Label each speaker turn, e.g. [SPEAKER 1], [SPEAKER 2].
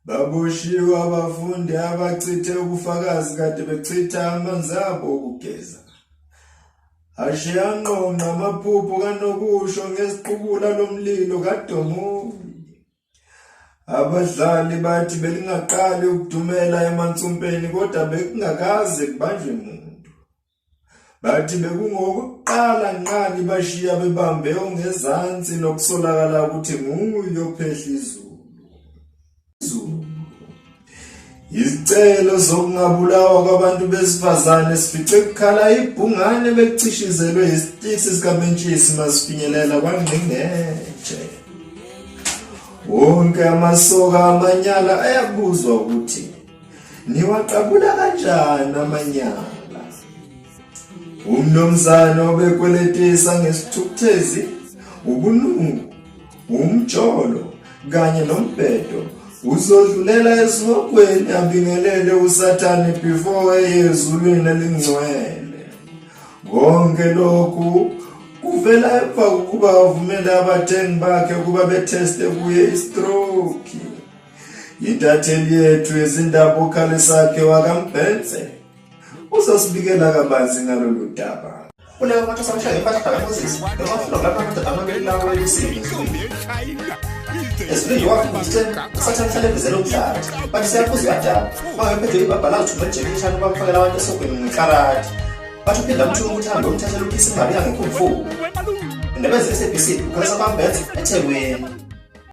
[SPEAKER 1] Baboshiwe abafundi abachithe ubufakazi kade bechitha amanzi abo okugeza. Ashiyanqonqa amaphupho kanokusho ngesiqubula lomlilo kaDomoy. Abadlali bathi belingaqali ukudumela emansumpeni kodwa bekungakaze kubanjwe umuntu. Bathi bekungokuqala nqali bashiya bebambe ongezansi nokusolakala ukuthi nguye ophehla izulu. Izicelo zokungabulawa kwabantu besifazane sifice kukhala ibhungane bekucishizelwe isitiksi sikamentshisi masifinyelela kwangqingetshe. Wonke amasoka amanyala ayabuzwa ukuthi niwaqabula kanjani amanyala. Umnomzana obekweletisa ngesithukuthezi, ubunungu, umjolo kanye nombhedo uzodlulela esihogweni abingelele uSathane before eyezulwini elingcwele. Konke lokhu kuvela emva kokuba avumele abathengi bakhe ukuba beteste kuye istroke. Intatheli yethu yezindaba ukhale sakhe wakambhense uzosibikela kabanzi ngalolu daba.
[SPEAKER 2] Kuleyo manje samshaya impahla kaMoses noma lapha amabili lawo wesizwe. Esibili wakuthi Sathane hlale bezela umhlaba. Bathi siyakuzwa adaba. Bangephethe ibabhala uthuma ejekishani bamfakela abantu esogweni ngekarati. Bathi uphinda umthu ukuthi hambe umthathela ukhisi imali yangekhumfu. Indaba ze-SABC ukhale sabambethe eThekwini.